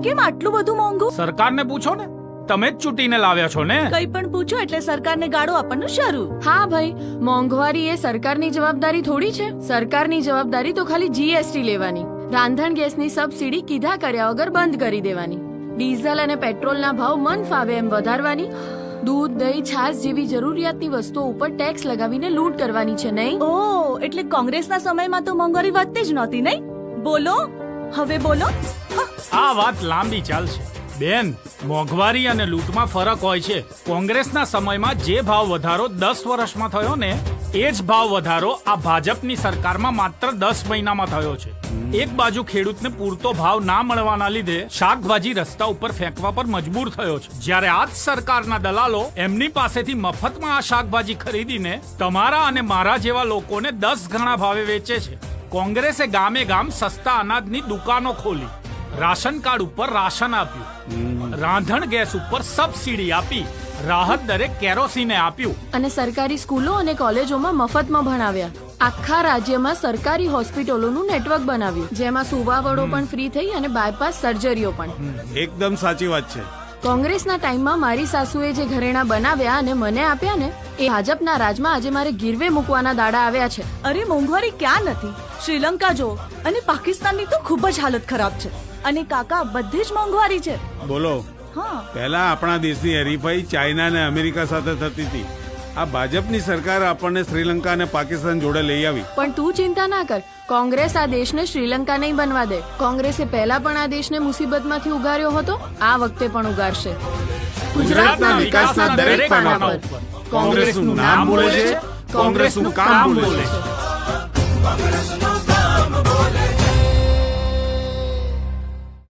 કેમ આટલું બધું મોંઘું? સરકારને પૂછો ને, તમે જ ચૂંટીને લાવ્યા છો ને. કઈ પણ પૂછો એટલે સરકારને ગાળો આપવાનું શરૂ. હા ભાઈ, મોંઘવારી એ સરકારની જવાબદારી થોડી છે. સરકારની જવાબદારી તો ખાલી જીએસટી લેવાની, રાંધણ ગેસની સબસિડી કીધા કર્યા વગર બંધ કરી દેવાની, ડીઝલ અને પેટ્રોલના ભાવ મન ફાવે એમ વધારવાની, દૂધ દહીં છાશ જેવી જરૂરિયાતની વસ્તુઓ ઉપર ટેક્સ લગાવીને લૂંટ કરવાની છે નહીં? ઓ એટલે કોંગ્રેસના સમયમાં તો મોંઘવારી વધતી જ નહોતી નહીં? બોલો હવે બોલો. આ વાત લાંબી ચાલશે બેન. મોંઘવારી અને લૂંટમાં ફરક હોય છે. કોંગ્રેસના સમયમાં જે ભાવ વધારો 10 વર્ષમાં થયો ને, એ જ ભાવ વધારો આ ભાજપની સરકારમાં માત્ર 10 મહિનામાં થયો છે. એક બાજુ ખેડૂતને પૂરતો ભાવ ના મળવાના લીધે શાકભાજી રસ્તા ઉપર ફેંકવા પર મજબૂર થયો છે, જ્યારે આ જ સરકારના દલાલો એમની પાસેથી મફતમાં આ શાકભાજી ખરીદીને તમારા અને મારા જેવા લોકોને 10 ગણા ભાવે વેચે છે. કોંગ્રેસે ગામે ગામ સસ્તા અનાજની દુકાનો ખોલી, રાશન કાર્ડ ઉપર રાશન આપ્યું, રાંધણ ગેસ ઉપર સબસિડી આપી, રાહત દરે કેરોસીને આપ્યું, અને સરકારી સ્કૂલો અને કોલેજોમાં મફતમાં ભણાવ્યા. આખા રાજ્યમાં સરકારી હોસ્પિટલોનું નેટવર્ક બનાવ્યું, જેમાં સુવાવડો પણ ફ્રી થઈ અને બાયપાસ સર્જરીઓ પણ. એકદમ સાચી વાત છે. કોંગ્રેસના ટાઈમમાં મારી સાસુએ જે ઘરેણા બનાવ્યા અને મને આપ્યા ને, એ ભાજપના રાજમાં આજે મારે ગીરવે મૂકવાના દાડા આવ્યા છે. અરે મોંઘવારી ક્યાં નથી, શ્રીલંકા જો અને પાકિસ્તાનની તો ખૂબ જ હાલત ખરાબ છે. અને કાકા બધે જ મોંઘવારી છે. બોલો, હા પહેલા આપણા દેશની હરીફાઈ ચાઇના અને અમેરિકા સાથે થતી હતી. આ ભાજપની સરકાર આપણને શ્રીલંકા અને પાકિસ્તાન જોડે લઈ આવી. પણ તું ચિંતા ના કર, કોંગ્રેસ આ દેશને શ્રીલંકા નહીં બનવા દે. કોંગ્રેસે પહેલા પણ આ દેશને મુસીબતમાંથી ઉગાર્યો હતો, આ વખતે પણ ઉગારશે. ગુજરાતના વિકાસના દરેક પાના પર કોંગ્રેસનું નામ બોલે છે, કોંગ્રેસનું કામ બોલે છે.